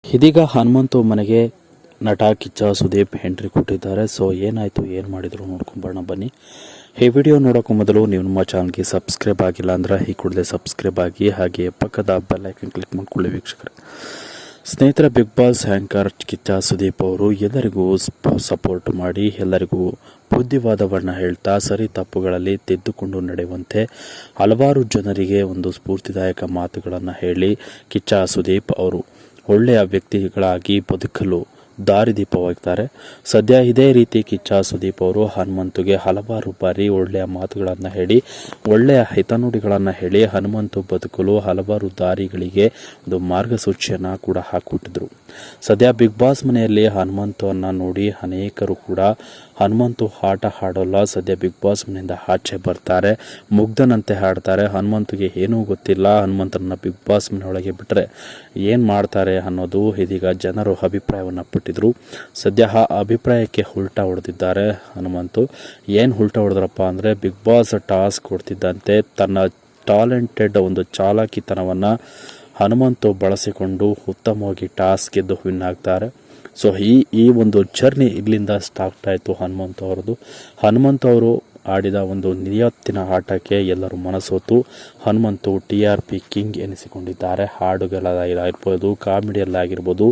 ಇದೀಗ ಹನುಮಂತು ಮನೆಗೆ ನಟ ಕಿಚ್ಚ ಸುದೀಪ್ ಎಂಟ್ರಿ ಕೊಟ್ಟಿದ್ದಾರೆ. ಸೊ ಏನಾಯಿತು, ಏನು ಮಾಡಿದ್ರು ನೋಡ್ಕೊಂಬರೋಣ ಬನ್ನಿ. ಈ ವಿಡಿಯೋ ನೋಡೋಕ್ಕೂ ಮೊದಲು ನೀವು ನಮ್ಮ ಚಾನಲ್ಗೆ ಸಬ್ಸ್ಕ್ರೈಬ್ ಆಗಿಲ್ಲ ಅಂದರೆ ಈ ಕೂಡಲೇ ಸಬ್ಸ್ಕ್ರೈಬ್ ಆಗಿ, ಹಾಗೆ ಪಕ್ಕದ ಬೆಲ್ ಐಕನ್ ಕ್ಲಿಕ್ ಮಾಡ್ಕೊಳ್ಳಿ ವೀಕ್ಷಕರೇ. ಸ್ನೇಹಿತರ, Bigg Boss anchor Kichcha Sudeep ಅವರು ಎಲ್ಲರಿಗೂ ಸಪೋರ್ಟ್ ಮಾಡಿ, ಎಲ್ಲರಿಗೂ ಬುದ್ಧಿವಾದವನ್ನು ಹೇಳ್ತಾ ಸರಿ ತಪ್ಪುಗಳಲ್ಲಿ ತಿದ್ದುಕೊಂಡು ನಡೆಯುವಂತೆ ಹಲವಾರು ಜನರಿಗೆ ಒಂದು ಸ್ಫೂರ್ತಿದಾಯಕ ಮಾತುಗಳನ್ನು ಹೇಳಿ ಕಿಚ್ಚ ಸುದೀಪ್ ಅವರು ಒಳ್ಳೆಯ ವ್ಯಕ್ತಿಗಳಾಗಿ ಬದುಕಲು ದಾರಿದೀಪವಾಗಿದ್ದಾರೆ. ಸದ್ಯ ಇದೇ ರೀತಿ ಕಿಚ್ಚ ಸುದೀಪ್ ಅವರು ಹನುಮಂತುಗೆ ಹಲವಾರು ಬಾರಿ ಒಳ್ಳೆಯ ಮಾತುಗಳನ್ನು ಹೇಳಿ, ಒಳ್ಳೆಯ ಹಿತನುಡಿಗಳನ್ನು ಹೇಳಿ ಹನುಮಂತು ಬದುಕಲು ಹಲವಾರು ದಾರಿಗಳಿಗೆ ಒಂದು ಮಾರ್ಗಸೂಚಿಯನ್ನು ಕೂಡ ಹಾಕಿಕೊಟ್ಟಿದ್ರು. ಸದ್ಯ ಬಿಗ್ ಬಾಸ್ ಮನೆಯಲ್ಲಿ ಹನುಮಂತವನ್ನು ನೋಡಿ ಅನೇಕರು ಕೂಡ ಹನುಮಂತು ಆಟ ಆಡೋಲ್ಲ, ಸದ್ಯ ಬಿಗ್ ಬಾಸ್ ಮನೆಯಿಂದ ಆಚೆ ಬರ್ತಾರೆ, ಮುಗ್ಧನಂತೆ ಹಾಡ್ತಾರೆ, ಹನುಮಂತುಗೆ ಏನೂ ಗೊತ್ತಿಲ್ಲ, ಹನುಮಂತನ ಬಿಗ್ ಬಾಸ್ ಮನೆಯೊಳಗೆ ಬಿಟ್ಟರೆ ಏನು ಮಾಡ್ತಾರೆ ಅನ್ನೋದು ಇದೀಗ ಜನರು ಅಭಿಪ್ರಾಯವನ್ನು ಪಟ್ಟಿದ್ರು. ಸದ್ಯ ಆ ಅಭಿಪ್ರಾಯಕ್ಕೆ ಉಲ್ಟಾ ಹೊಡೆದಿದ್ದಾರೆ ಹನುಮಂತು. ಏನು ಉಲ್ಟಾ ಹೊಡೆದ್ರಪ್ಪ ಅಂದರೆ, ಬಿಗ್ ಬಾಸ್ ಟಾಸ್ಕ್ ಕೊಡ್ತಿದ್ದಂತೆ ತನ್ನ ಟ್ಯಾಲೆಂಟೆಡ್ ಒಂದು ಚಾಲಾಕಿತನವನ್ನು ಹನುಮಂತು ಬಳಸಿಕೊಂಡು ಉತ್ತಮವಾಗಿ ಟಾಸ್ಕ್ ಗೆದ್ದು ವಿನ್ ಆಗ್ತಾರೆ. ಸೊ ಈ ಒಂದು ಜರ್ನಿ ಇಲ್ಲಿಂದ ಸ್ಟಾರ್ಟ್ ಆಯಿತು ಹನುಮಂತು ಅವರದು. ಹನುಮಂತು ಅವರು ಆಡಿದ ಒಂದು ನಿಯತ್ತಿನ ಆಟಕ್ಕೆ ಎಲ್ಲರೂ ಮನಸೋತು. ಹನುಮಂತು TRP ಕಿಂಗ್ ಎನಿಸಿಕೊಂಡಿದ್ದಾರೆ. ಹಾಡುಗಳಾಗಿರ್ಬೋದು, ಕಾಮಿಡಿಯಲ್ಲಾಗಿರ್ಬೋದು,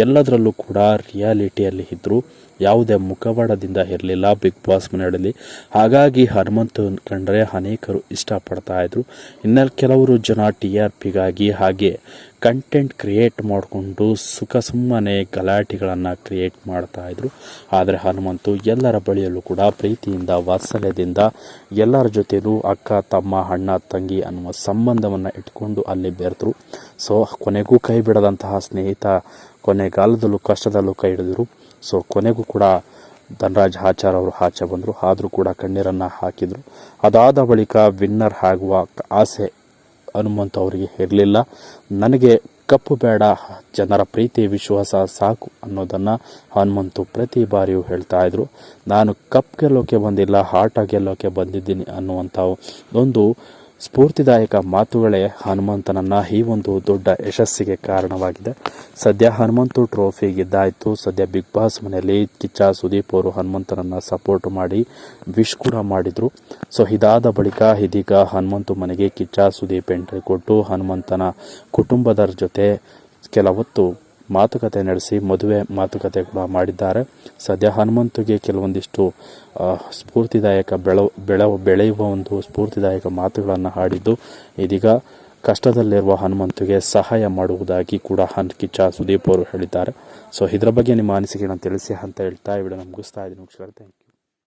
ಎಲ್ಲದರಲ್ಲೂ ಕೂಡ ರಿಯಾಲಿಟಿಯಲ್ಲಿ ಇದ್ದರು. ಯಾವುದೇ ಮುಖವಾಡದಿಂದ ಇರಲಿಲ್ಲ ಬಿಗ್ ಬಾಸ್ ಮನೆಯಲ್ಲಿ. ಹಾಗಾಗಿ ಹನುಮಂತು ಕಂಡರೆ ಅನೇಕರು ಇಷ್ಟಪಡ್ತಾ ಇದ್ರು. ಇನ್ನು ಕೆಲವರು ಜನ TRPಗಾಗಿ ಹಾಗೆ ಕಂಟೆಂಟ್ ಕ್ರಿಯೇಟ್ ಮಾಡಿಕೊಂಡು ಸುಮ್ಮನೆ ಗಲಾಟೆಗಳನ್ನು ಕ್ರಿಯೇಟ್ ಮಾಡ್ತಾ ಇದ್ರು. ಆದರೆ ಹನುಮಂತು ಎಲ್ಲರ ಬಳಿಯಲ್ಲೂ ಕೂಡ ಪ್ರೀತಿಯಿಂದ, ವಾತ್ಸಲ್ಯದಿಂದ, ಎಲ್ಲರ ಜೊತೆಲೂ ಅಕ್ಕ ತಮ್ಮ ಅಣ್ಣ ತಂಗಿ ಅನ್ನುವ ಸಂಬಂಧವನ್ನು ಇಟ್ಕೊಂಡು ಅಲ್ಲಿ ಬೆರೆತರು. ಸೊ ಕೊನೆಗೂ ಕೈ ಬಿಡದಂತಹ ಸ್ನೇಹಿತ ಕೊನೆಗಾಲದಲ್ಲೂ ಕಷ್ಟದಲ್ಲೂ ಕೈ ಹಿಡಿದರು. ಸೊ ಕೊನೆಗೂ ಕೂಡ ಧನರಾಜ್ ಆಚಾರ್ ಅವರು ಆಚೆ ಬಂದರು, ಆದರೂ ಕೂಡ ಕಣ್ಣೀರನ್ನು ಹಾಕಿದರು. ಅದಾದ ಬಳಿಕ ವಿನ್ನರ್ ಆಗುವ ಆಸೆ ಹನುಮಂತು ಅವರಿಗೆ ಇರಲಿಲ್ಲ. ನನಗೆ ಕಪ್ಪು ಬೇಡ, ಜನರ ಪ್ರೀತಿ ವಿಶ್ವಾಸ ಸಾಕು ಅನ್ನೋದನ್ನು ಹನುಮಂತು ಪ್ರತಿ ಬಾರಿಯೂ ಹೇಳ್ತಾ ಇದ್ರು. ನಾನು ಕಪ್ ಗೆಲ್ಲೋಕೆ ಬಂದಿಲ್ಲ, ಆಟ ಗೆಲ್ಲೋಕೆ ಬಂದಿದ್ದೀನಿ ಅನ್ನುವಂಥ ಒಂದು ಸ್ಫೂರ್ತಿದಾಯಕ ಮಾತುಗಳೇ ಹನುಮಂತನನ್ನು ಈ ಒಂದು ದೊಡ್ಡ ಯಶಸ್ಸಿಗೆ ಕಾರಣವಾಗಿದೆ. ಸದ್ಯ ಹನುಮಂತು ಟ್ರೋಫಿ ಗೆದ್ದಾಯಿತು. ಸದ್ಯ ಬಿಗ್ ಬಾಸ್ ಮನೆಯಲ್ಲಿ ಕಿಚ್ಚ ಸುದೀಪ್ ಅವರು ಹನುಮಂತನನ್ನು ಸಪೋರ್ಟ್ ಮಾಡಿ ವಿಶ್ ಕೂಡ ಮಾಡಿದರು. ಸೊ ಇದಾದ ಬಳಿಕ ಇದೀಗ ಹನುಮಂತು ಮನೆಗೆ ಕಿಚ್ಚ ಸುದೀಪ್ ಎಂಟ್ರಿ ಕೊಟ್ಟು ಹನುಮಂತನ ಕುಟುಂಬದರ ಜೊತೆ ಕೆಲವೊತ್ತು ಮಾತುಕತೆ ನಡೆಸಿ ಮದುವೆ ಮಾತುಕತೆ ಕೂಡ ಮಾಡಿದ್ದಾರೆ. ಸದ್ಯ ಹನುಮಂತುಗೆ ಕೆಲವೊಂದಿಷ್ಟು ಸ್ಫೂರ್ತಿದಾಯಕ ಬೆಳೆಯುವ ಒಂದು ಸ್ಫೂರ್ತಿದಾಯಕ ಮಾತುಗಳನ್ನು ಆಡಿದ್ದು ಇದೀಗ ಕಷ್ಟದಲ್ಲಿರುವ ಹನುಮಂತುಗೆ ಸಹಾಯ ಮಾಡುವುದಾಗಿ ಕೂಡ ಕಿಚ್ಚ ಸುದೀಪ್ ಅವರು ಹೇಳಿದ್ದಾರೆ. ಸೊ ಇದರ ಬಗ್ಗೆ ನಿಮ್ಮ ಅನಿಸಿಕೆಯನ್ನು ತಿಳಿಸಿ ಅಂತ ಹೇಳ್ತಾ ಈ ವಿಡಿಯೋನ ಮುಗಿಸ್ತಾ ಇದ್ದೀನಿ. Thank you.